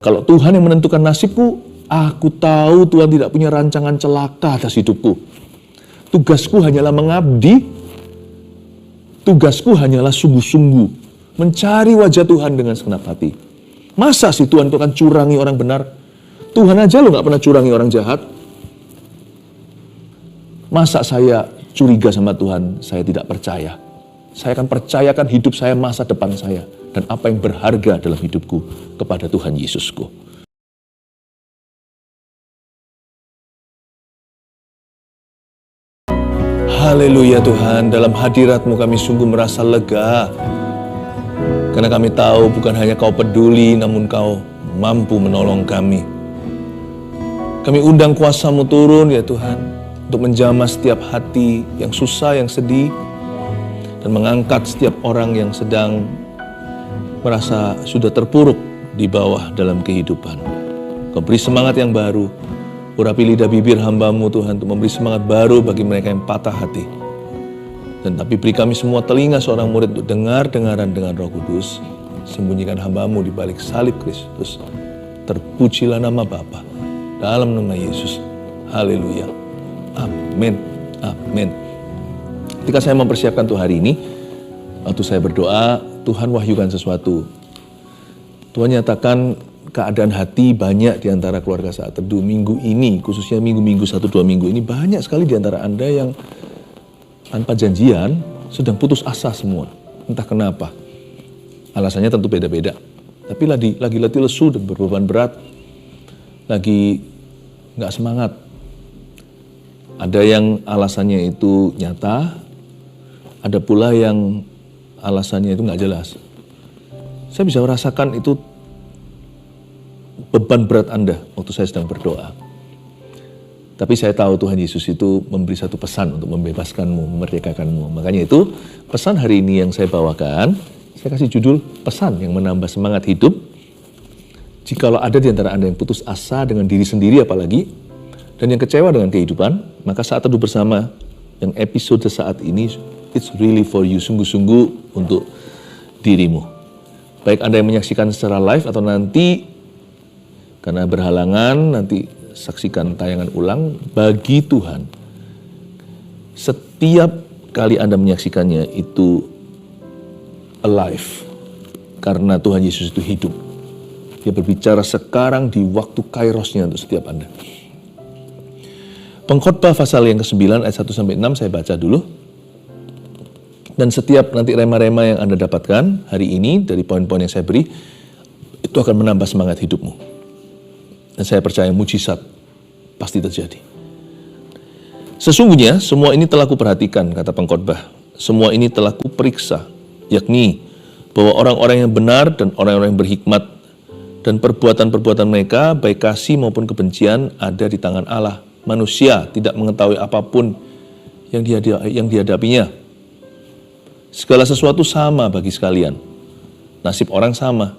Kalau Tuhan yang menentukan nasibku, aku tahu Tuhan tidak punya rancangan celaka atas hidupku. Tugasku hanyalah mengabdi, tugasku hanyalah sungguh-sungguh mencari wajah Tuhan dengan segenap hati. Masa sih Tuhan itu akan curangi orang benar? Tuhan aja lo gak pernah curangi orang jahat. Masa saya curiga sama Tuhan, saya tidak percaya. Saya akan percayakan hidup saya, masa depan saya, dan apa yang berharga dalam hidupku kepada Tuhan Yesusku. Haleluya Tuhan, dalam hadirat-Mu kami sungguh merasa lega. Karena kami tahu bukan hanya Kau peduli, namun Kau mampu menolong kami. Kami undang kuasa-Mu turun ya Tuhan, untuk menjamah setiap hati yang susah, yang sedih, dan mengangkat setiap orang yang sedang merasa sudah terpuruk di bawah dalam kehidupan. Kau beri semangat yang baru. Urapi lidah bibir hamba-Mu Tuhan untuk memberi semangat baru bagi mereka yang patah hati. Dan tapi beri kami semua telinga seorang murid untuk dengar-dengaran dengan Roh Kudus. Sembunyikan hamba-Mu di balik salib Kristus. Terpujilah nama Bapa dalam nama Yesus. Haleluya. Amin. Amin. Ketika saya mempersiapkan tuh hari ini, waktu saya berdoa, Tuhan wahyukan sesuatu. Tuhan nyatakan keadaan hati banyak di antara keluarga saat teduh minggu ini, khususnya minggu-minggu 1-2 minggu ini, banyak sekali di antara Anda yang tanpa janjian sedang putus asa semua. Entah kenapa. Alasannya tentu beda-beda. Tapi lagi lesu dan berbeban berat. Lagi nggak semangat. Ada yang alasannya itu nyata, ada pula yang alasannya itu nggak jelas. Saya bisa merasakan itu beban berat Anda waktu saya sedang berdoa. Tapi saya tahu Tuhan Yesus itu memberi satu pesan untuk membebaskanmu, memerdekakanmu. Makanya itu pesan hari ini yang saya bawakan, saya kasih judul pesan yang menambah semangat hidup. Jikalau ada di antara Anda yang putus asa dengan diri sendiri apalagi, dan yang kecewa dengan kehidupan, maka saat teduh bersama yang episode saat ini, it's really for you, sungguh-sungguh untuk dirimu. Baik Anda yang menyaksikan secara live atau nanti karena berhalangan, nanti saksikan tayangan ulang. Bagi Tuhan, setiap kali Anda menyaksikannya itu alive. Karena Tuhan Yesus itu hidup. Dia berbicara sekarang di waktu kairosnya untuk setiap Anda. Pengkhotbah pasal yang ke-9 ayat 1-6 saya baca dulu. Dan setiap nanti rema-rema yang Anda dapatkan hari ini dari poin-poin yang saya beri, itu akan menambah semangat hidupmu. Dan saya percaya mujizat pasti terjadi. Sesungguhnya semua ini telah kuperhatikan, kata pengkhotbah. Semua ini telah kuperiksa, yakni bahwa orang-orang yang benar dan orang-orang yang berhikmat dan perbuatan-perbuatan mereka, baik kasih maupun kebencian, ada di tangan Allah. Manusia tidak mengetahui apapun yang dihadapinya. Segala sesuatu sama bagi sekalian. Nasib orang sama.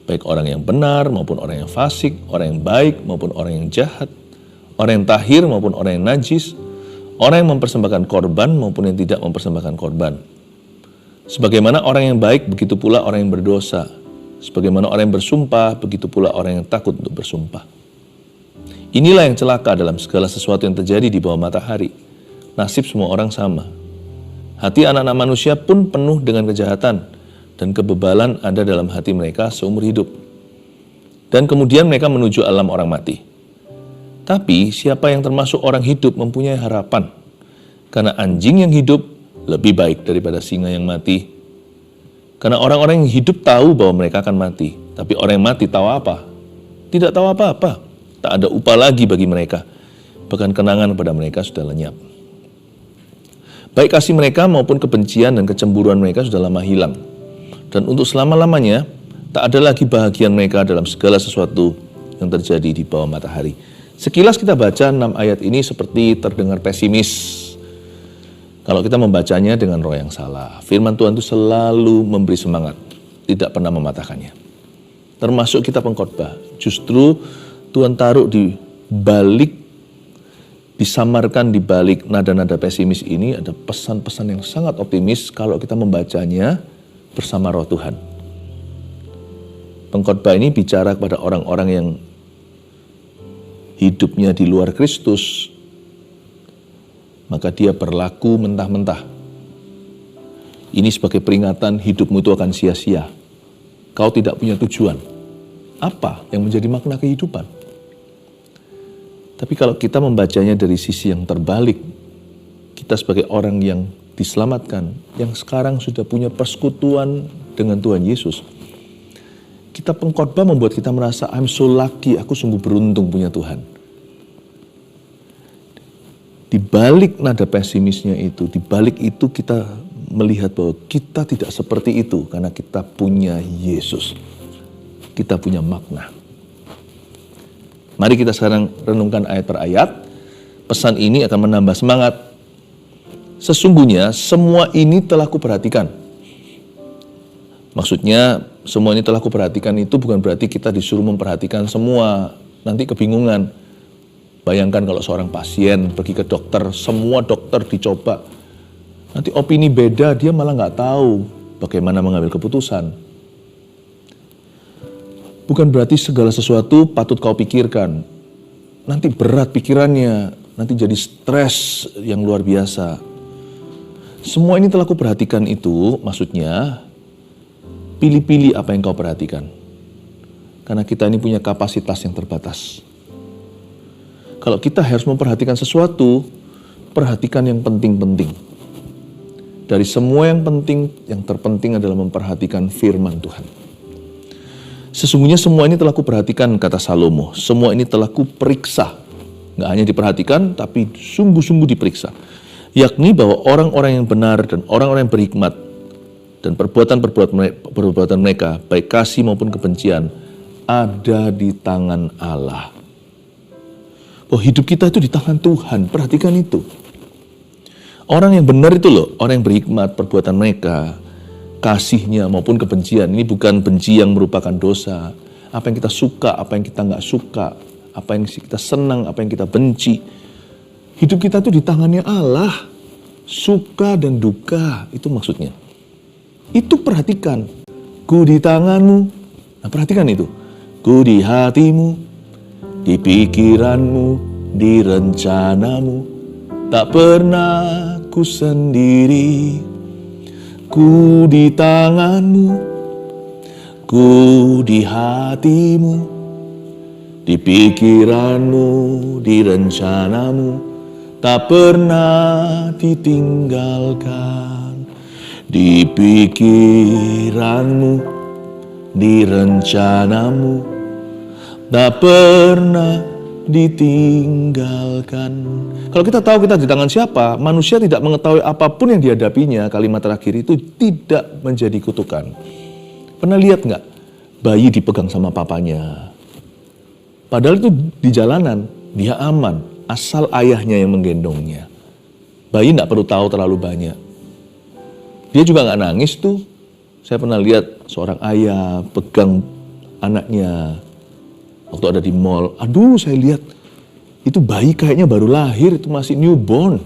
Baik orang yang benar maupun orang yang fasik, orang yang baik maupun orang yang jahat, orang yang tahir maupun orang yang najis, orang yang mempersembahkan korban maupun yang tidak mempersembahkan korban. Sebagaimana orang yang baik, begitu pula orang yang berdosa. Sebagaimana orang yang bersumpah, begitu pula orang yang takut untuk bersumpah. Inilah yang celaka dalam segala sesuatu yang terjadi di bawah matahari. Nasib semua orang sama. Hati anak-anak manusia pun penuh dengan kejahatan, dan kebebalan ada dalam hati mereka seumur hidup. Dan kemudian mereka menuju alam orang mati. Tapi siapa yang termasuk orang hidup mempunyai harapan. Karena anjing yang hidup lebih baik daripada singa yang mati. Karena orang-orang yang hidup tahu bahwa mereka akan mati. Tapi orang yang mati tahu apa? Tidak tahu apa-apa. Tak ada upah lagi bagi mereka. Bahkan kenangan pada mereka sudah lenyap. Baik kasih mereka maupun kebencian dan kecemburuan mereka sudah lama hilang. Dan untuk selama-lamanya, tak ada lagi bahagian mereka dalam segala sesuatu yang terjadi di bawah matahari. Sekilas kita baca 6 ayat ini seperti terdengar pesimis. Kalau kita membacanya dengan roh yang salah. Firman Tuhan itu selalu memberi semangat, tidak pernah mematahkannya. Termasuk kitab pengkhotbah. Justru Tuhan taruh di balik, disamarkan di balik nada-nada pesimis ini ada pesan-pesan yang sangat optimis kalau kita membacanya bersama roh Tuhan. Pengkhotbah ini bicara kepada orang-orang yang hidupnya di luar Kristus, maka dia berlaku mentah-mentah. Ini sebagai peringatan hidupmu itu akan sia-sia. Kau tidak punya tujuan. Apa yang menjadi makna kehidupan? Tapi kalau kita membacanya dari sisi yang terbalik, kita sebagai orang yang diselamatkan, yang sekarang sudah punya persekutuan dengan Tuhan Yesus, kita pengkhotbah membuat kita merasa, I'm so lucky, aku sungguh beruntung punya Tuhan. Di balik nada pesimisnya itu, di balik itu kita melihat bahwa kita tidak seperti itu karena kita punya Yesus. Kita punya makna. Mari kita sekarang renungkan ayat per ayat. Pesan ini akan menambah semangat. Sesungguhnya semua ini telah kuperhatikan. Maksudnya semua ini telah kuperhatikan itu bukan berarti kita disuruh memperhatikan semua. Nanti kebingungan. Bayangkan kalau seorang pasien pergi ke dokter, semua dokter dicoba. Nanti opini beda, dia malah nggak tahu bagaimana mengambil keputusan. Bukan berarti segala sesuatu patut kau pikirkan. Nanti berat pikirannya, nanti jadi stres yang luar biasa. Semua ini telah kuperhatikan itu, maksudnya pilih-pilih apa yang kau perhatikan. Karena kita ini punya kapasitas yang terbatas. Kalau kita harus memperhatikan sesuatu, perhatikan yang penting-penting. Dari semua yang penting, yang terpenting adalah memperhatikan firman Tuhan. Sesungguhnya semua ini telah kuperhatikan, kata Salomo. Semua ini telah kuperiksa. Nggak hanya diperhatikan, tapi sungguh-sungguh diperiksa. Yakni bahwa orang-orang yang benar dan orang-orang yang berhikmat dan perbuatan mereka, baik kasih maupun kebencian, ada di tangan Allah. Oh, hidup kita itu di tangan Tuhan, perhatikan itu. Orang yang benar itu loh, orang yang berhikmat, perbuatan mereka, kasihnya maupun kebencian. Ini bukan benci yang merupakan dosa. Apa yang kita suka, apa yang kita nggak suka, apa yang kita senang, apa yang kita benci. Hidup kita itu di tangannya Allah. Suka dan duka, itu maksudnya. Itu perhatikan. Ku di tanganmu. Nah, perhatikan itu. Ku di hatimu, di pikiranmu, di rencanamu. Tak pernah ku sendiri. Ku di tanganmu, ku di hatimu, di pikiranmu, di rencanamu. Tak pernah ditinggalkan. Di pikiranmu, di rencanamu, tak pernah ditinggalkan. Kalau kita tahu kita di tangan siapa, manusia tidak mengetahui apapun yang dihadapinya, kalimat terakhir itu tidak menjadi kutukan. Pernah lihat nggak bayi dipegang sama papanya? Padahal itu di jalanan, dia aman, asal ayahnya yang menggendongnya. Bayi nggak perlu tahu terlalu banyak. Dia juga nggak nangis tuh. Saya pernah lihat seorang ayah pegang anaknya waktu ada di mall. Aduh, saya lihat itu bayi kayaknya baru lahir, itu masih newborn.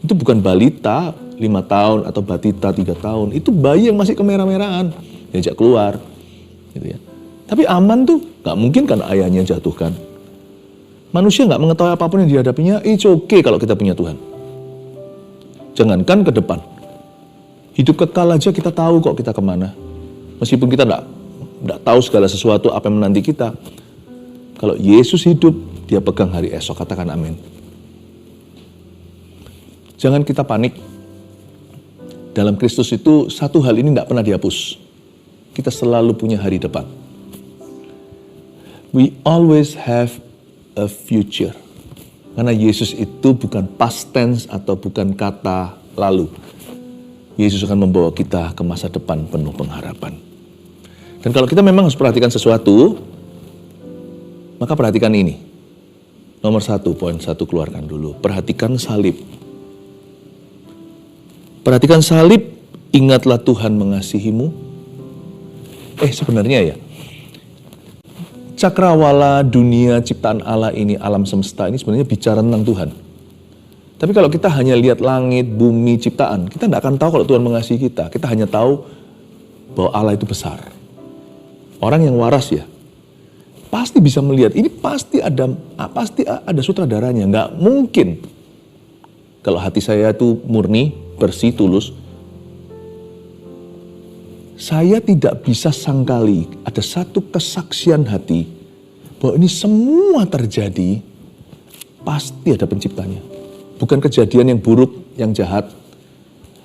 Itu bukan balita 5 tahun atau batita 3 tahun. Itu bayi yang masih kemerah-merahan, diajak keluar, gitu ya. Tapi aman tuh, nggak mungkin kan ayahnya jatuhkan. Manusia nggak mengetahui apapun yang dihadapinya, it's okay kalau kita punya Tuhan. Jangankan ke depan. Hidup kekal aja kita tahu kok kita kemana. Meskipun kita nggak tahu segala sesuatu apa yang menanti kita. Kalau Yesus hidup, dia pegang hari esok. Katakan amin. Jangan kita panik. Dalam Kristus itu satu hal ini nggak pernah dihapus. Kita selalu punya hari depan. We always have a future. Karena Yesus itu bukan past tense atau bukan kata lalu. Yesus akan membawa kita ke masa depan penuh pengharapan. Dan kalau kita memang harus perhatikan sesuatu, maka perhatikan ini. Nomor 1, poin 1 keluarkan dulu. Perhatikan salib. Perhatikan salib, ingatlah Tuhan mengasihimu. Sebenarnya ya, cakrawala dunia ciptaan Allah ini, alam semesta ini sebenarnya bicara tentang Tuhan. Tapi kalau kita hanya lihat langit, bumi, ciptaan, kita tidak akan tahu kalau Tuhan mengasihi kita. Kita hanya tahu bahwa Allah itu besar. Orang yang waras ya, pasti bisa melihat, ini pasti ada sutradaranya. Nggak mungkin kalau hati saya itu murni, bersih, tulus, saya tidak bisa sangkali ada satu kesaksian hati bahwa ini semua terjadi, pasti ada penciptanya. Bukan kejadian yang buruk, yang jahat.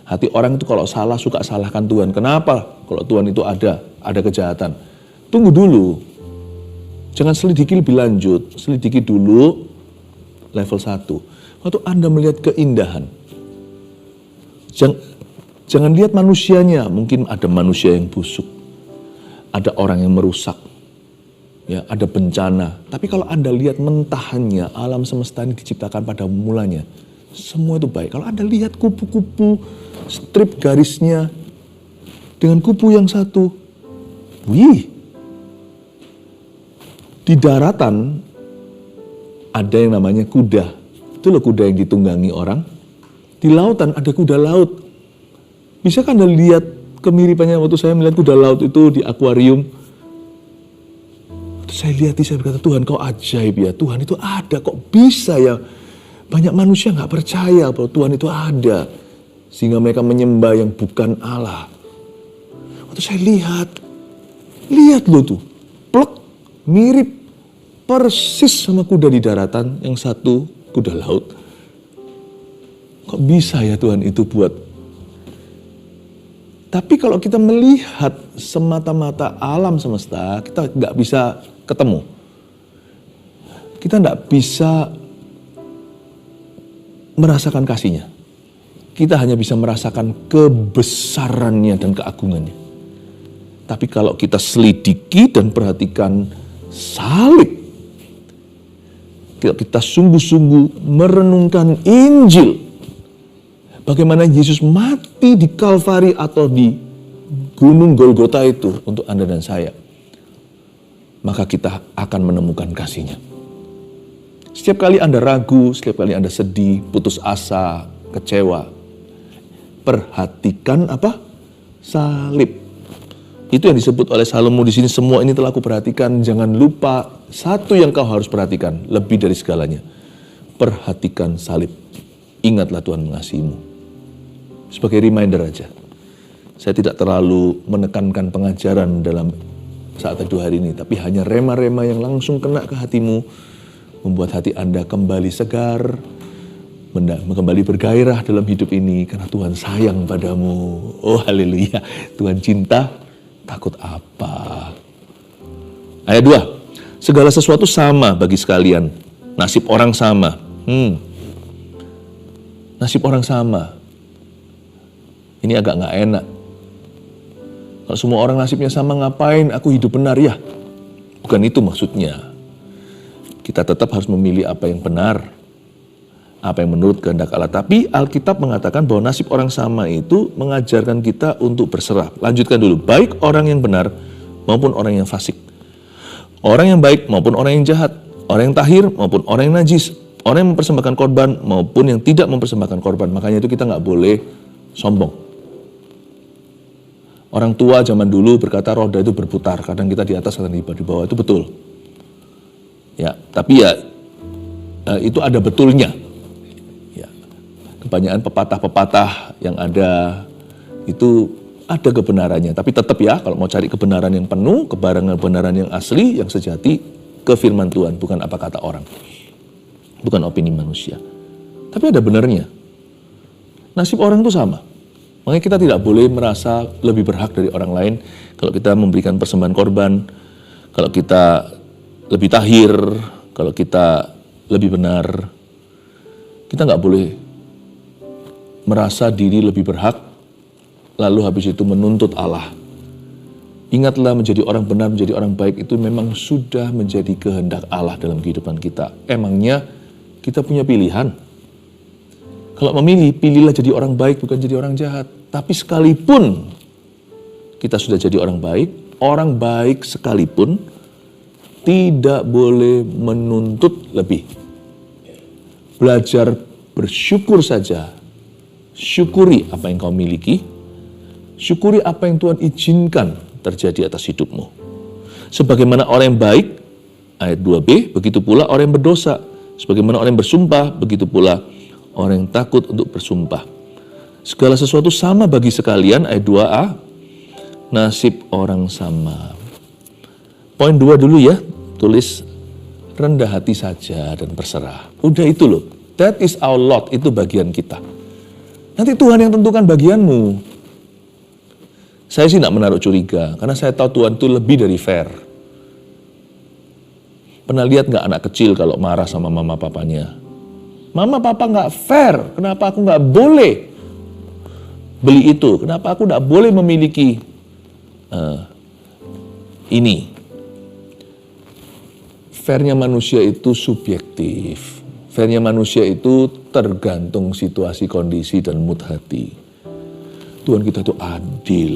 Hati orang itu kalau salah suka salahkan Tuhan. Kenapa? Kalau Tuhan itu ada kejahatan. Tunggu dulu. Jangan selidiki lebih lanjut. Selidiki dulu level 1. Waktu Anda melihat keindahan, jangan lihat manusianya. Mungkin ada manusia yang busuk. Ada orang yang merusak. Ya, ada bencana. Tapi kalau Anda lihat mentahannya, alam semesta ini diciptakan pada mulanya. Semua itu baik. Kalau Anda lihat kupu-kupu, strip garisnya, dengan kupu yang satu. Wih. Di daratan, ada yang namanya kuda. Itu loh kuda yang ditunggangi orang. Di lautan ada kuda laut. Bisa kan Anda lihat kemiripannya waktu saya melihat kuda laut itu di akuarium. Saya lihat, saya berkata, Tuhan kau ajaib ya, Tuhan itu ada, kok bisa ya. Banyak manusia gak percaya bahwa Tuhan itu ada. Sehingga mereka menyembah yang bukan Allah. Waktu saya lihat loh tuh, plek, mirip, persis sama kuda di daratan, yang satu kuda laut. Kok bisa ya Tuhan itu buat. Tapi kalau kita melihat semata-mata alam semesta, kita gak bisa ketemu. Kita tidak bisa merasakan kasihnya. Kita hanya bisa merasakan kebesarannya dan keagungannya. Tapi kalau kita selidiki dan perhatikan salib, kalau kita sungguh-sungguh merenungkan Injil, bagaimana Yesus mati di Kalvari atau di Gunung Golgota itu untuk Anda dan saya, maka kita akan menemukan kasihnya. Setiap kali Anda ragu, setiap kali Anda sedih, putus asa, kecewa, perhatikan apa? Salib. Itu yang disebut oleh Salomo di sini, semua ini telah kuperhatikan. Jangan lupa satu yang kau harus perhatikan, lebih dari segalanya. Perhatikan salib. Ingatlah Tuhan mengasihimu. Sebagai reminder aja. Saya tidak terlalu menekankan pengajaran dalam saat teduh hari ini, tapi hanya rema-rema yang langsung kena ke hatimu, membuat hati Anda kembali segar, kembali bergairah dalam hidup ini, karena Tuhan sayang padamu. Oh haleluya, Tuhan cinta, takut apa? Ayat 2, segala sesuatu sama bagi sekalian, nasib orang sama. Nasib orang sama. Ini agak gak enak. Kalau semua orang nasibnya sama, ngapain aku hidup benar ya? Bukan itu maksudnya. Kita tetap harus memilih apa yang benar, apa yang menurut kehendak Allah. Tapi Alkitab mengatakan bahwa nasib orang sama itu mengajarkan kita untuk berserah. Lanjutkan dulu, baik orang yang benar maupun orang yang fasik. Orang yang baik maupun orang yang jahat. Orang yang tahir maupun orang yang najis. Orang yang mempersembahkan korban maupun yang tidak mempersembahkan korban. Makanya itu kita gak boleh sombong. Orang tua zaman dulu berkata roda itu berputar, kadang kita di atas, kadang di bawah, itu betul. Ya, tapi ya itu ada betulnya. Ya, kebanyakan pepatah-pepatah yang ada itu ada kebenarannya, tapi tetap ya kalau mau cari kebenaran yang penuh, kebenaran yang asli, yang sejati, ke firman Tuhan, bukan apa kata orang, bukan opini manusia. Tapi ada benarnya. Nasib orang itu sama. Makanya kita tidak boleh merasa lebih berhak dari orang lain kalau kita memberikan persembahan korban, kalau kita lebih tahir, kalau kita lebih benar. Kita nggak boleh merasa diri lebih berhak, lalu habis itu menuntut Allah. Ingatlah, menjadi orang benar, menjadi orang baik itu memang sudah menjadi kehendak Allah dalam kehidupan kita. Emangnya kita punya pilihan? Kalau memilih, pilihlah jadi orang baik, bukan jadi orang jahat. Tapi sekalipun kita sudah jadi orang baik sekalipun tidak boleh menuntut lebih. Belajar bersyukur saja. Syukuri apa yang kau miliki. Syukuri apa yang Tuhan izinkan terjadi atas hidupmu. Sebagaimana orang yang baik, ayat 2b, begitu pula orang yang berdosa. Sebagaimana orang yang bersumpah, begitu pula orang yang takut untuk bersumpah. Segala sesuatu sama bagi sekalian, ayat 2a, nasib orang sama. Poin 2 dulu ya, tulis rendah hati saja dan berserah. Udah itu loh, that is our lot, itu bagian kita. Nanti Tuhan yang tentukan bagianmu. Saya sih tidak menaruh curiga, karena saya tahu Tuhan itu lebih dari fair. Pernah lihat nggak anak kecil kalau marah sama mama papanya? Mama papa nggak fair, kenapa aku nggak boleh beli itu? Kenapa aku nggak boleh memiliki ini? Fairnya manusia itu subjektif. Fairnya manusia itu tergantung situasi, kondisi, dan mood hati. Tuhan kita itu adil.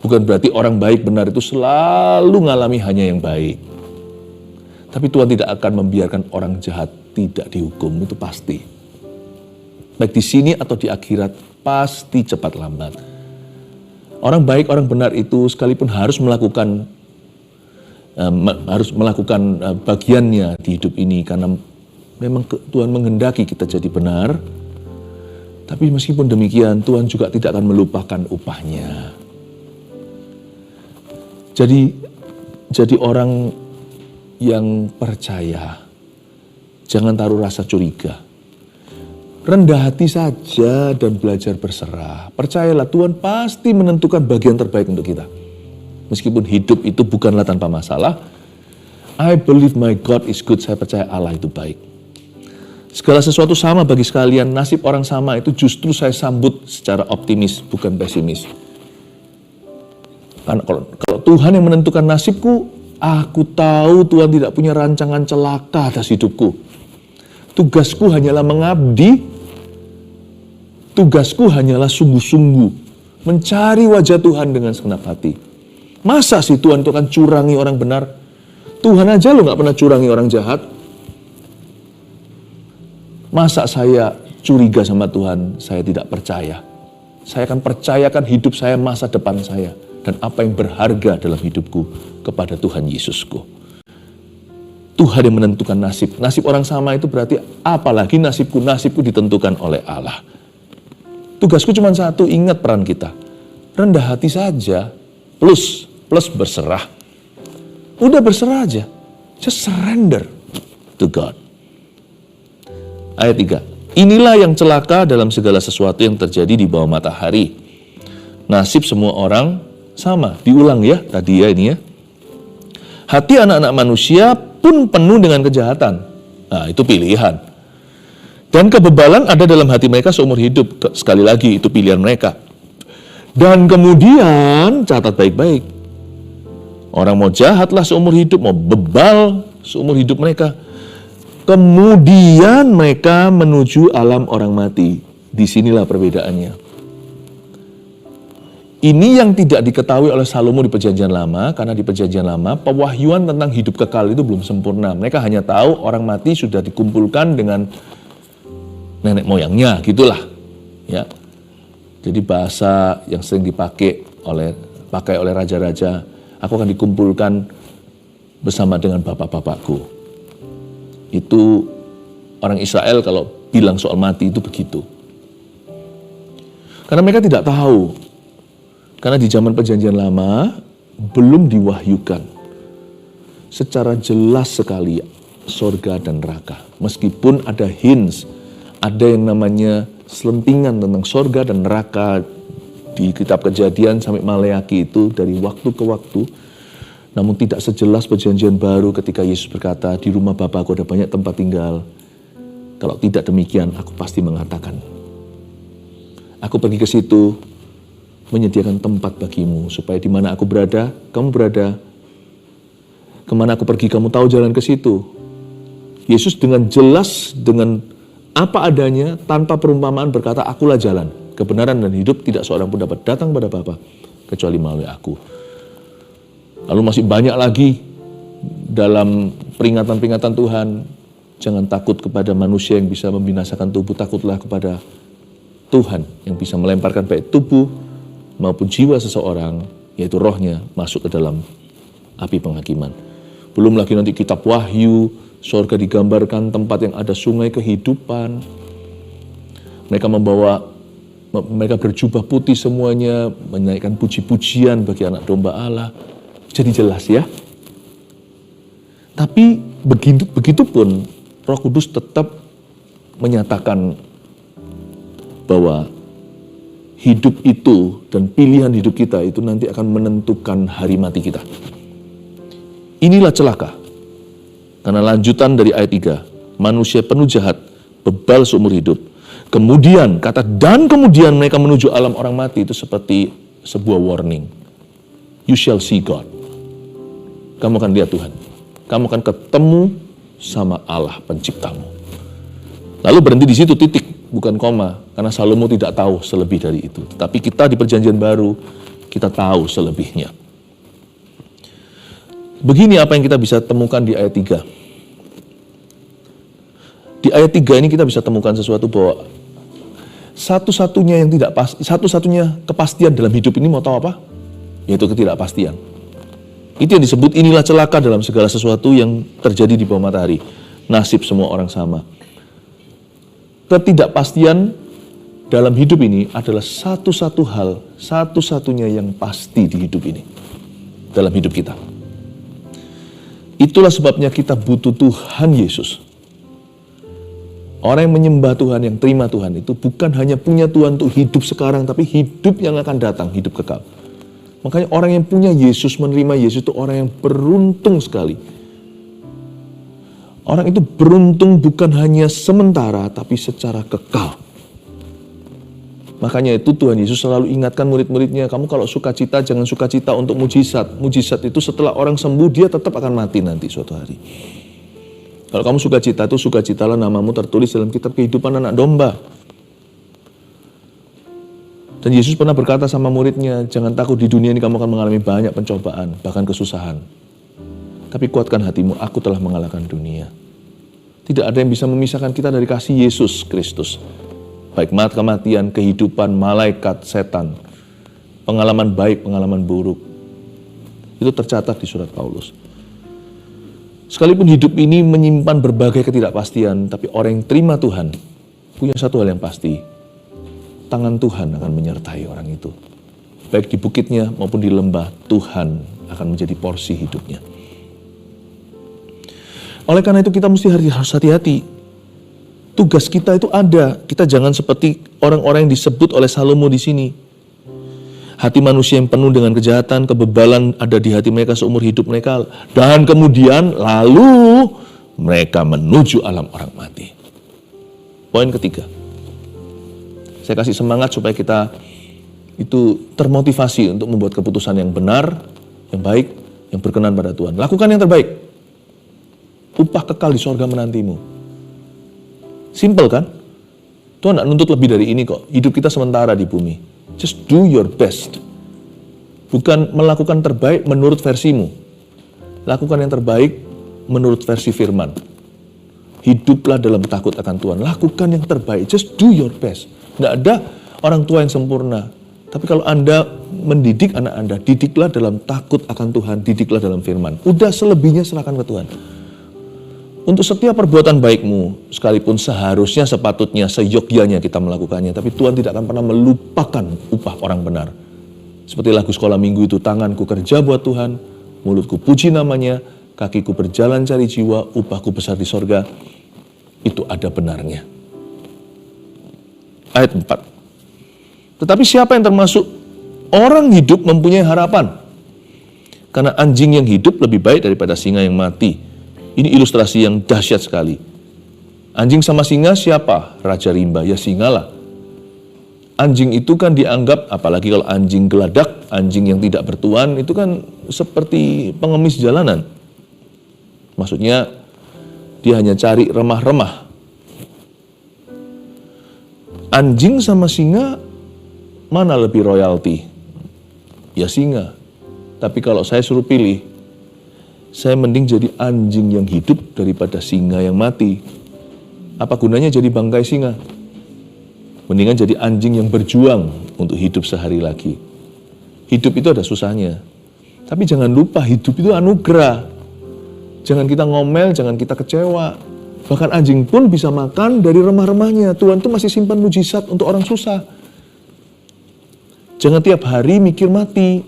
Bukan berarti orang baik benar itu selalu ngalami hanya yang baik. Tapi Tuhan tidak akan membiarkan orang jahat tidak dihukum, itu pasti. Baik di sini atau di akhirat, pasti cepat lambat. Orang baik, orang benar itu sekalipun harus melakukan bagiannya di hidup ini karena memang Tuhan menghendaki kita jadi benar. Tapi meskipun demikian, Tuhan juga tidak akan melupakan upahnya. Jadi orang yang percaya, jangan taruh rasa curiga. Rendah hati saja dan belajar berserah. Percayalah, Tuhan pasti menentukan bagian terbaik untuk kita. Meskipun hidup itu bukanlah tanpa masalah, I believe my God is good. Saya percaya Allah itu baik. Segala sesuatu sama bagi sekalian, nasib orang sama itu justru saya sambut secara optimis, bukan pesimis. Karena kalau Tuhan yang menentukan nasibku, aku tahu Tuhan tidak punya rancangan celaka atas hidupku. Tugasku hanyalah mengabdi, tugasku hanyalah sungguh-sungguh mencari wajah Tuhan dengan segenap hati. Masa sih Tuhan itu akan curangi orang benar? Tuhan aja lo gak pernah curangi orang jahat. Masa saya curiga sama Tuhan, saya tidak percaya. Saya akan percayakan hidup saya, masa depan saya, dan apa yang berharga dalam hidupku kepada Tuhan Yesusku. Tuhan yang menentukan nasib. Nasib orang sama itu berarti apalagi nasibku ditentukan oleh Allah. Tugasku cuma satu, ingat peran kita. Rendah hati saja, plus berserah. Udah berserah aja. Just surrender to God. Ayat 3. Inilah yang celaka dalam segala sesuatu yang terjadi di bawah matahari. Nasib semua orang sama. Diulang ya tadi ya ini ya. Hati anak-anak manusia pun penuh dengan kejahatan. Nah, itu pilihan. Dan kebebalan ada dalam hati mereka seumur hidup. Sekali lagi, itu pilihan mereka. Dan kemudian, catat baik-baik. Orang mau jahatlah seumur hidup, mau bebal seumur hidup mereka. Kemudian mereka menuju alam orang mati. Disinilah perbedaannya. Ini yang tidak diketahui oleh Salomo di Perjanjian Lama, karena di Perjanjian Lama pewahyuan tentang hidup kekal itu belum sempurna. Mereka hanya tahu orang mati sudah dikumpulkan dengan nenek moyangnya, gitulah. Ya. Jadi bahasa yang sering dipakai oleh raja-raja, aku akan dikumpulkan bersama dengan bapak-bapakku. Itu orang Israel kalau bilang soal mati itu begitu. Karena mereka tidak tahu. Karena di zaman Perjanjian Lama belum diwahyukan secara jelas sekali sorga dan neraka. Meskipun ada hints, ada yang namanya selentingan tentang sorga dan neraka di kitab Kejadian sampai Maleaki itu dari waktu ke waktu. Namun tidak sejelas Perjanjian Baru ketika Yesus berkata, di rumah Bapakku ada banyak tempat tinggal. Kalau tidak demikian, aku pasti mengatakan. Aku pergi ke situ, menyediakan tempat bagimu, supaya di mana aku berada, kamu berada. Kemana aku pergi, kamu tahu jalan ke situ. Yesus dengan jelas, dengan apa adanya, tanpa perumpamaan berkata, akulah jalan, kebenaran dan hidup, tidak seorang pun dapat datang pada Bapa, kecuali melalui aku. Lalu masih banyak lagi dalam peringatan-peringatan Tuhan. Jangan takut kepada manusia yang bisa membinasakan tubuh, takutlah kepada Tuhan yang bisa melemparkan baik tubuh maupun jiwa seseorang, yaitu rohnya, masuk ke dalam api penghakiman. Belum lagi nanti kitab Wahyu, surga digambarkan tempat yang ada sungai kehidupan. Mereka berjubah putih semuanya, menaikkan puji-pujian bagi anak domba Allah. Jadi jelas ya. Tapi begitupun Roh Kudus tetap menyatakan bahwa hidup itu dan pilihan hidup kita itu nanti akan menentukan hari mati kita. Inilah celaka. Karena lanjutan dari ayat 3, manusia penuh jahat, bebal seumur hidup. Kemudian, kemudian mereka menuju alam orang mati itu seperti sebuah warning. You shall see God. Kamu akan lihat Tuhan. Kamu akan ketemu sama Allah penciptamu. Lalu berhenti di situ, titik, bukan koma. Karena Salomo tidak tahu selebih dari itu. Tetapi kita di perjanjian baru, kita tahu selebihnya. Begini apa yang kita bisa temukan di ayat 3. Di ayat 3 ini kita bisa temukan sesuatu bahwa satu-satunya yang tidak pasti, satu-satunya kepastian dalam hidup ini mau tahu apa? Yaitu ketidakpastian. Itu yang disebut inilah celaka dalam segala sesuatu yang terjadi di bawah matahari. Nasib semua orang sama. Ketidakpastian dalam hidup ini adalah satu-satu hal, satu-satunya yang pasti di hidup ini. Dalam hidup kita. Itulah sebabnya kita butuh Tuhan Yesus. Orang yang menyembah Tuhan, yang terima Tuhan itu bukan hanya punya Tuhan untuk hidup sekarang, tapi hidup yang akan datang, hidup kekal. Makanya orang yang punya Yesus, menerima Yesus itu orang yang beruntung sekali. Orang itu beruntung bukan hanya sementara, tapi secara kekal. Makanya itu Tuhan Yesus selalu ingatkan murid-muridnya, kamu kalau sukacita, jangan sukacita untuk mujizat. Mujizat itu setelah orang sembuh, dia tetap akan mati nanti suatu hari. Kalau kamu sukacita itu, sukacitalah namamu tertulis dalam kitab kehidupan anak domba. Dan Yesus pernah berkata sama muridnya, jangan takut, di dunia ini kamu akan mengalami banyak pencobaan, bahkan kesusahan. Tapi kuatkan hatimu, aku telah mengalahkan dunia. Tidak ada yang bisa memisahkan kita dari kasih Yesus Kristus. Baik kematian, kehidupan, malaikat, setan. Pengalaman baik, pengalaman buruk. Itu tercatat di surat Paulus. Sekalipun hidup ini menyimpan berbagai ketidakpastian, tapi orang yang terima Tuhan punya satu hal yang pasti. Tangan Tuhan akan menyertai orang itu. Baik di bukitnya maupun di lembah, Tuhan akan menjadi porsi hidupnya. Oleh karena itu kita mesti harus hati-hati. Tugas kita itu ada. Kita jangan seperti orang-orang yang disebut oleh Salomo di sini. Hati manusia yang penuh dengan kejahatan, kebebalan ada di hati mereka seumur hidup mereka. Dan kemudian lalu mereka menuju alam orang mati. Poin ketiga. Saya kasih semangat supaya kita itu termotivasi untuk membuat keputusan yang benar, yang baik, yang berkenan pada Tuhan. Lakukan yang terbaik. Upah kekal di sorga menantimu. Simple kan? Tuhan tidak nuntut lebih dari ini kok. Hidup kita sementara di bumi. Just do your best. Bukan melakukan terbaik menurut versimu. Lakukan yang terbaik menurut versi firman. Hiduplah dalam takut akan Tuhan. Lakukan yang terbaik. Just do your best. Tidak ada orang tua yang sempurna. Tapi kalau Anda mendidik anak Anda, didiklah dalam takut akan Tuhan. Didiklah dalam firman. Udah selebihnya serahkan ke Tuhan. Untuk setiap perbuatan baikmu, sekalipun seharusnya, sepatutnya, seyogyanya kita melakukannya, tapi Tuhan tidak akan pernah melupakan upah orang benar. Seperti lagu sekolah minggu itu, tanganku kerja buat Tuhan, mulutku puji namanya, kakiku berjalan cari jiwa, upahku besar di sorga. Itu ada benarnya. Ayat 4. Tetapi siapa yang termasuk orang hidup mempunyai harapan? Karena anjing yang hidup lebih baik daripada singa yang mati. Ini ilustrasi yang dahsyat sekali. Anjing sama singa siapa? Raja rimba, ya singa lah. Anjing itu kan dianggap, apalagi kalau anjing geladak, anjing yang tidak bertuan, itu kan seperti pengemis jalanan. Maksudnya, dia hanya cari remah-remah. Anjing sama singa, mana lebih royalti? Ya singa. Tapi kalau saya suruh pilih, saya mending jadi anjing yang hidup daripada singa yang mati. Apa gunanya jadi bangkai singa? Mendingan jadi anjing yang berjuang untuk hidup sehari lagi. Hidup itu ada susahnya. Tapi jangan lupa hidup itu anugerah. Jangan kita ngomel, jangan kita kecewa. Bahkan anjing pun bisa makan dari remah-remahnya. Tuhan tuh masih simpan mujizat untuk orang susah. Jangan tiap hari mikir mati.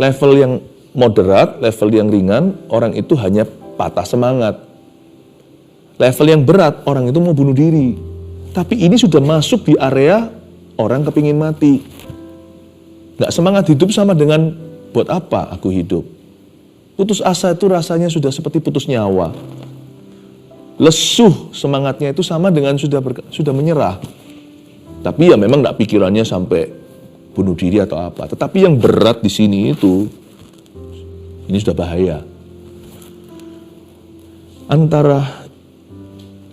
Level yang moderat, level yang ringan, orang itu hanya patah semangat. Level yang berat, orang itu mau bunuh diri. Tapi ini sudah masuk di area orang kepingin mati. Nggak semangat hidup sama dengan buat apa aku hidup. Putus asa itu rasanya sudah seperti putus nyawa. Lesuh semangatnya itu sama dengan sudah menyerah. Tapi ya memang nggak pikirannya sampai bunuh diri atau apa. Tetapi yang berat di sini itu, ini sudah bahaya.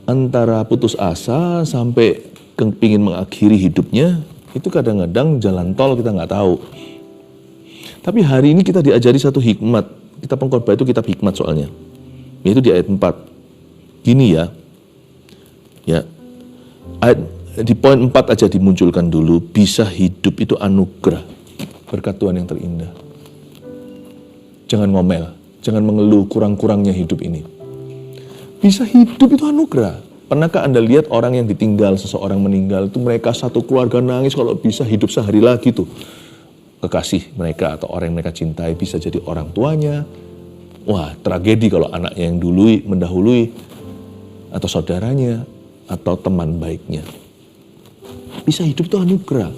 Antara putus asa sampai kepingin mengakhiri hidupnya, itu kadang-kadang jalan tol kita nggak tahu. Tapi hari ini kita diajari satu hikmat. Kitab Pengkhotbah itu kitab hikmat soalnya. Yaitu di ayat 4. Gini ya. Di poin 4 aja dimunculkan dulu. Bisa hidup itu anugerah. Berkat Tuhan yang terindah. Jangan ngomel. Jangan mengeluh kurang-kurangnya hidup ini. Bisa hidup itu anugerah. Pernahkah Anda lihat orang yang ditinggal, seseorang meninggal, itu mereka satu keluarga nangis kalau bisa hidup sehari lagi tuh. Kekasih mereka atau orang yang mereka cintai bisa jadi orang tuanya. Wah, tragedi kalau anaknya yang mendahului, atau saudaranya, atau teman baiknya. Bisa hidup itu anugerah.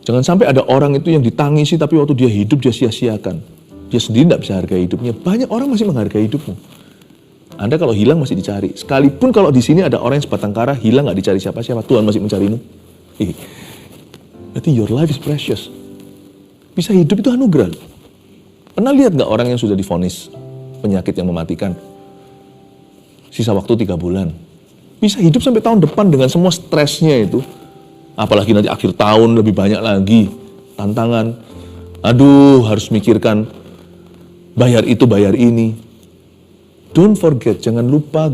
Jangan sampai ada orang itu yang ditangisi tapi waktu dia hidup dia sia-siakan. Dia sendiri tidak bisa hargai hidupnya. Banyak orang masih menghargai hidupmu. Anda kalau hilang masih dicari. Sekalipun kalau di sini ada orang yang sebatang kara, hilang nggak dicari siapa-siapa, Tuhan masih mencarimu. Berarti your life is precious. Bisa hidup itu anugerah. Pernah lihat nggak orang yang sudah divonis penyakit yang mematikan? Sisa waktu 3 bulan. Bisa hidup sampai tahun depan dengan semua stresnya itu. Apalagi nanti akhir tahun lebih banyak lagi tantangan. Aduh, harus mikirkan bayar itu, bayar ini. Don't forget, jangan lupa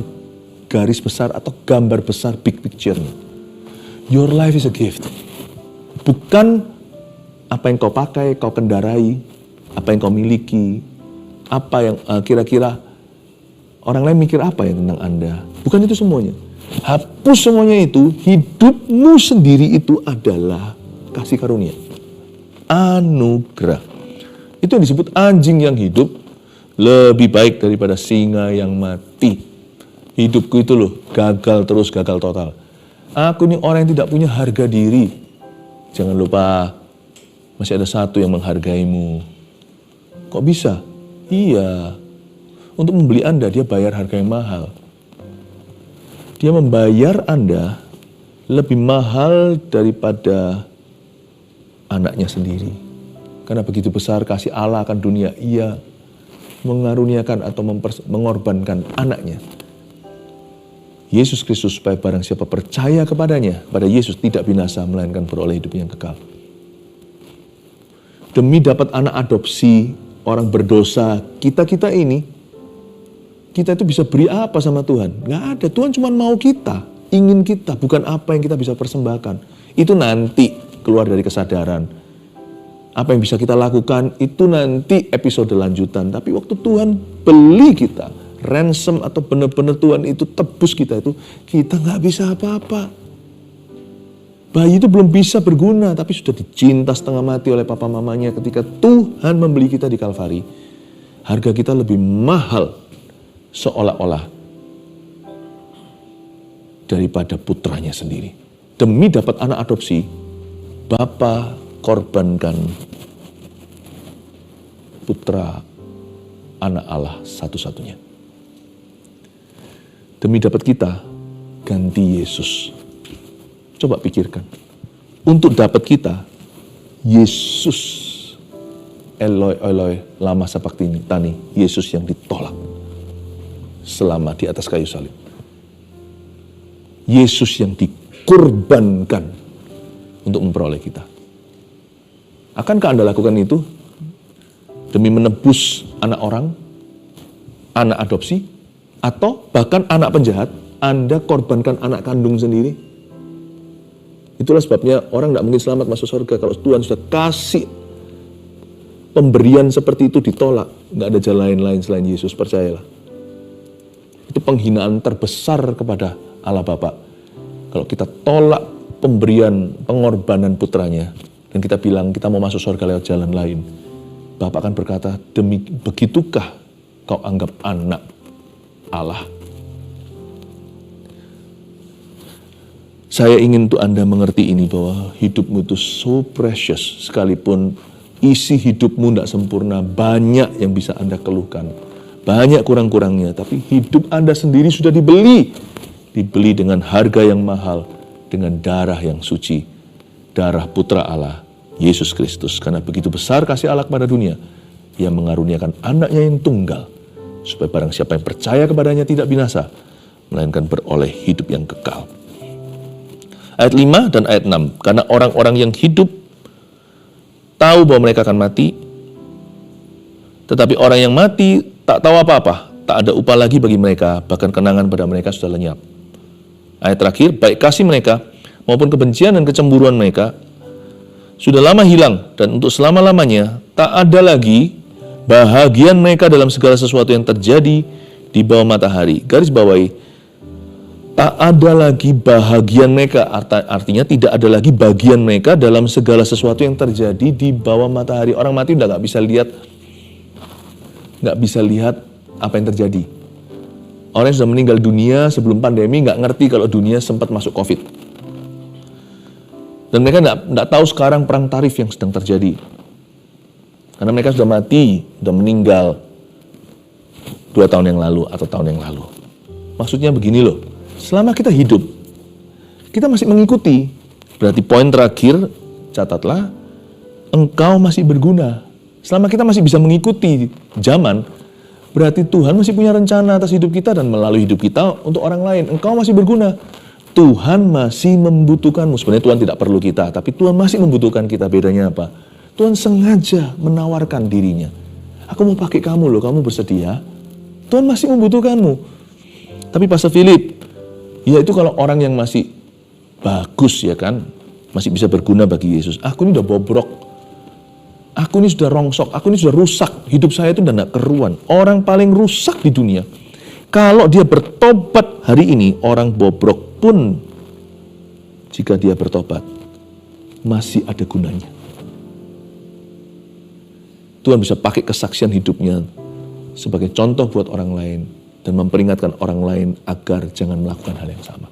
garis besar atau gambar besar big picture-nya. Your life is a gift. Bukan apa yang kau pakai, kau kendarai, apa yang kau miliki, apa yang kira-kira orang lain mikir apa ya tentang Anda. Bukan itu semuanya. Hapus semuanya itu, hidupmu sendiri itu adalah kasih karunia. Anugerah. Itu yang disebut anjing yang hidup lebih baik daripada singa yang mati. Hidupku itu loh, gagal terus, gagal total. Aku ini orang yang tidak punya harga diri. Jangan lupa, masih ada satu yang menghargaimu. Kok bisa? Iya. Untuk membeli Anda, dia bayar harga yang mahal. Dia membayar Anda lebih mahal daripada anaknya sendiri. Karena begitu besar kasih Allah akan dunia, ia mengaruniakan atau mengorbankan anaknya. Yesus Kristus supaya barang siapa percaya kepadanya, pada Yesus tidak binasa melainkan beroleh hidup yang kekal. Demi dapat anak adopsi orang berdosa, kita ini, kita itu bisa beri apa sama Tuhan? Nggak ada, Tuhan cuma mau kita, ingin kita, bukan apa yang kita bisa persembahkan. Itu nanti keluar dari kesadaran. Apa yang bisa kita lakukan, itu nanti episode lanjutan. Tapi waktu Tuhan beli kita, ransom atau benar-benar Tuhan itu tebus kita itu, kita nggak bisa apa-apa. Bayi itu belum bisa berguna, tapi sudah dicinta setengah mati oleh papa mamanya ketika Tuhan membeli kita di Kalvari. Harga kita lebih mahal seolah-olah daripada putranya sendiri. Demi dapat anak adopsi, Bapa korbankan putra anak Allah satu-satunya. Demi dapat kita, ganti Yesus. Coba pikirkan. Untuk dapat kita, Yesus, Eloi, Eloi, lama sabachthani, Yesus yang ditolak selama di atas kayu salib. Yesus yang dikorbankan untuk memperoleh kita. Akankah Anda lakukan itu demi menebus anak orang, anak adopsi, atau bahkan anak penjahat? Anda korbankan anak kandung sendiri? Itulah sebabnya orang tidak mungkin selamat masuk surga kalau Tuhan sudah kasih pemberian seperti itu ditolak, nggak ada jalan lain selain Yesus, percayalah. Itu penghinaan terbesar kepada Allah Bapa. Kalau kita tolak pemberian, pengorbanan putranya, dan kita bilang kita mau masuk surga lewat jalan lain, Bapa akan berkata, begitukah kau anggap anak Allah? Saya ingin untuk Anda mengerti ini, bahwa hidupmu itu so precious, sekalipun isi hidupmu tidak sempurna, banyak yang bisa Anda keluhkan, banyak kurang-kurangnya, tapi hidup Anda sendiri sudah dibeli dengan harga yang mahal, dengan darah yang suci, darah Putra Allah, Yesus Kristus. Karena begitu besar kasih Allah kepada dunia, Ia mengaruniakan anaknya yang tunggal, supaya barang siapa yang percaya kepadanya tidak binasa, melainkan beroleh hidup yang kekal. Ayat 5 dan ayat 6, karena orang-orang yang hidup tahu bahwa mereka akan mati, tetapi orang yang mati tak tahu apa-apa, tak ada upah lagi bagi mereka, bahkan kenangan pada mereka sudah lenyap. Ayat terakhir, baik kasih mereka maupun kebencian dan kecemburuan mereka sudah lama hilang, dan untuk selama-lamanya tak ada lagi bahagian mereka dalam segala sesuatu yang terjadi di bawah matahari. Garis bawahi, tak ada lagi bahagian mereka, artinya tidak ada lagi bagian mereka dalam segala sesuatu yang terjadi di bawah matahari. Orang mati udah nggak bisa lihat apa yang terjadi. Orang yang sudah meninggal dunia sebelum pandemi nggak ngerti kalau dunia sempat masuk COVID. Dan mereka nggak tahu sekarang perang tarif yang sedang terjadi. Karena mereka sudah mati, sudah meninggal 2 tahun yang lalu atau tahun yang lalu. Maksudnya begini loh, selama kita hidup, kita masih mengikuti. Berarti poin terakhir, catatlah, engkau masih berguna. Selama kita masih bisa mengikuti zaman, berarti Tuhan masih punya rencana atas hidup kita dan melalui hidup kita untuk orang lain. Engkau masih berguna. Tuhan masih membutuhkanmu. Sebenarnya Tuhan tidak perlu kita, tapi Tuhan masih membutuhkan kita. Bedanya apa? Tuhan sengaja menawarkan dirinya. Aku mau pakai kamu loh, kamu bersedia? Tuhan masih membutuhkanmu. Tapi Pastor Philip, ya itu kalau orang yang masih bagus ya kan, masih bisa berguna bagi Yesus. Aku ini udah bobrok, aku ini sudah rongsok, aku ini sudah rusak, hidup saya itu udah gak keruan. Orang paling rusak di dunia, kalau dia bertobat hari ini, orang bobrok pun jika dia bertobat masih ada gunanya. Tuhan bisa pakai kesaksian hidupnya sebagai contoh buat orang lain dan memperingatkan orang lain agar jangan melakukan hal yang sama.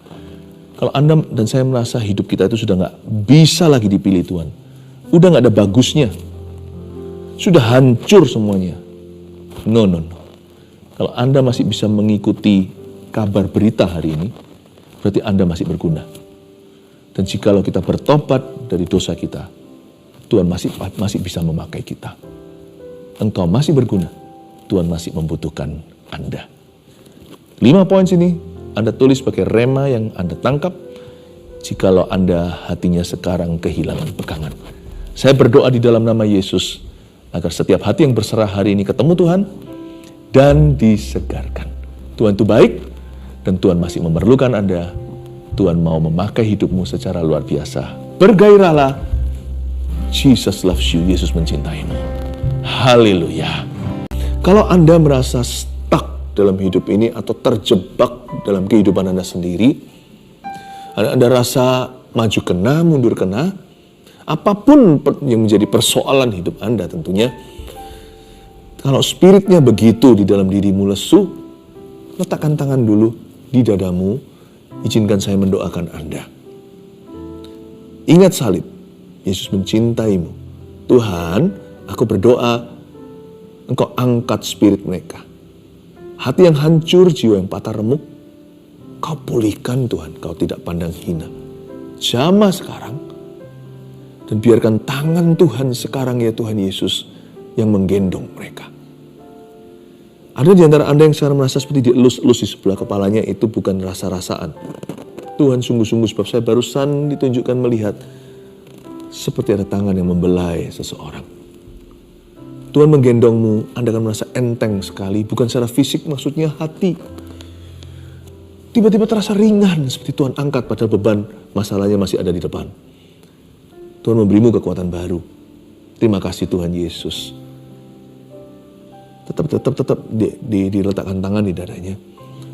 Kalau Anda dan saya merasa hidup kita itu sudah gak bisa lagi dipilih Tuhan, udah gak ada bagusnya, sudah hancur semuanya. No. Kalau Anda masih bisa mengikuti kabar berita hari ini, berarti Anda masih berguna. Dan jikalau kita bertobat dari dosa kita, Tuhan masih bisa memakai kita. Engkau masih berguna, Tuhan masih membutuhkan Anda. 5 poin sini Anda tulis sebagai rema yang Anda tangkap jikalau Anda hatinya sekarang kehilangan pegangan. Saya berdoa di dalam nama Yesus agar setiap hati yang berserah hari ini ketemu Tuhan dan disegarkan. Tuhan itu baik dan Tuhan masih memerlukan Anda. Tuhan mau memakai hidupmu secara luar biasa. Bergairahlah. Jesus loves you. Yesus mencintaimu. Haleluya. Kalau Anda merasa stuck dalam hidup ini atau terjebak dalam kehidupan Anda sendiri, Anda rasa maju kena, mundur kena, apapun yang menjadi persoalan hidup Anda tentunya, kalau spiritnya begitu di dalam dirimu lesu, letakkan tangan dulu di dadamu, izinkan saya mendoakan Anda. Ingat salib, Yesus mencintaimu. Tuhan, aku berdoa, Engkau angkat spirit mereka. Hati yang hancur, jiwa yang patah remuk, Kau pulihkan Tuhan, Kau tidak pandang hina. Jamah sekarang, dan biarkan tangan Tuhan sekarang ya Tuhan Yesus yang menggendong mereka. Ada di antara Anda yang sekarang merasa seperti dielus-elus di sebelah kepalanya, itu bukan rasa-rasaan. Tuhan sungguh-sungguh, sebab saya barusan ditunjukkan melihat seperti ada tangan yang membelai seseorang. Tuhan menggendongmu, Anda akan merasa enteng sekali, bukan secara fisik, maksudnya hati. Tiba-tiba terasa ringan, seperti Tuhan angkat padahal beban masalahnya masih ada di depan. Tuhan memberimu kekuatan baru. Terima kasih Tuhan Yesus. tetap diletakkan tangan di dadanya.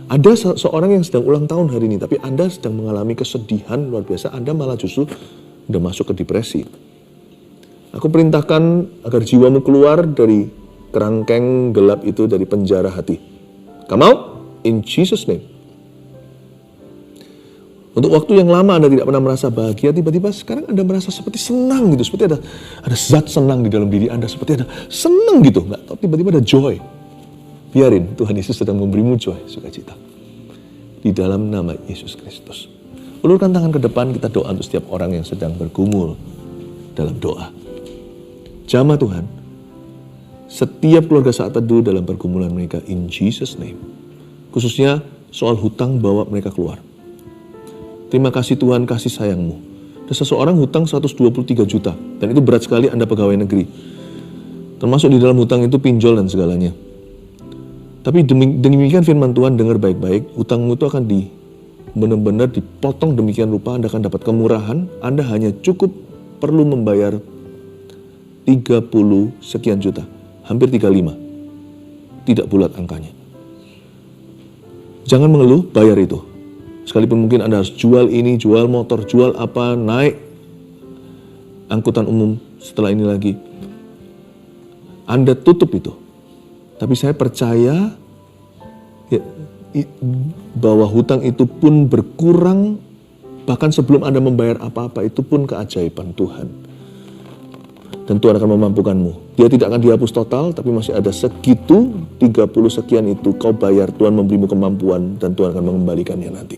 Ada seorang yang sedang ulang tahun hari ini, tapi Anda sedang mengalami kesedihan luar biasa, Anda malah justru udah masuk ke depresi. Aku perintahkan agar jiwamu keluar dari kerangkeng gelap itu, dari penjara hati. Come out in Jesus' name. Untuk waktu yang lama Anda tidak pernah merasa bahagia, tiba-tiba sekarang Anda merasa seperti senang gitu, seperti ada zat senang di dalam diri Anda, seperti ada senang gitu, nggak tahu, tiba-tiba ada joy. Biarin Tuhan Yesus sedang memberimu joy, sukacita. Di dalam nama Yesus Kristus. Ulurkan tangan ke depan, kita doa untuk setiap orang yang sedang bergumul dalam doa. Jamah Tuhan, setiap keluarga saat teduh dalam pergumulan mereka, in Jesus' name. Khususnya soal hutang, bawa mereka keluar. Terima kasih Tuhan, kasih sayang-Mu. Ada seseorang hutang 123 juta, dan itu berat sekali Anda pegawai negeri. Termasuk di dalam hutang itu pinjol dan segalanya. Tapi demikian firman Tuhan, dengar baik-baik, hutangmu itu akan benar-benar dipotong demikian rupa, Anda akan dapat kemurahan, Anda hanya cukup perlu membayar 30 sekian juta, hampir 35. Tidak bulat angkanya. Jangan mengeluh, bayar itu. Sekalipun mungkin Anda harus jual ini, jual motor, jual apa, naik angkutan umum setelah ini lagi. Anda tutup itu. Tapi saya percaya bahwa hutang itu pun berkurang, bahkan sebelum Anda membayar apa-apa, itu pun keajaiban Tuhan. Dan Tuhan akan memampukanmu. Dia tidak akan dihapus total, tapi masih ada segitu, 30 sekian itu kau bayar, Tuhan memberimu kemampuan, dan Tuhan akan mengembalikannya nanti.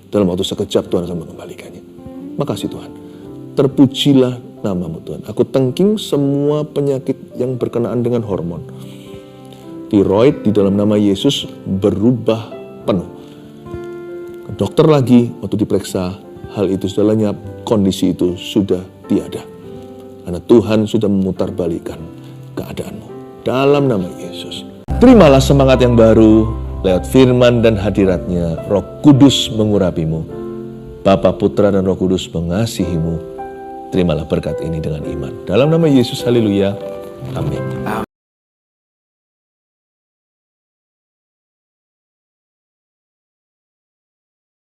Dalam waktu sekejap Tuhan akan mengembalikannya. Makasih Tuhan. Terpujilah nama-Mu Tuhan. Aku thanking semua penyakit yang berkenaan dengan hormon. Tiroid di dalam nama Yesus berubah penuh. Ke dokter lagi, waktu diperiksa, hal itu sudah lenyap, kondisi itu sudah tiada. Karena Tuhan sudah memutarbalikkan keadaanmu. Dalam nama Yesus. Terimalah semangat yang baru lewat firman dan hadiratnya. Roh Kudus mengurapimu. Bapa, Putra, dan Roh Kudus mengasihimu. Terimalah berkat ini dengan iman. Dalam nama Yesus, haleluya. Amin.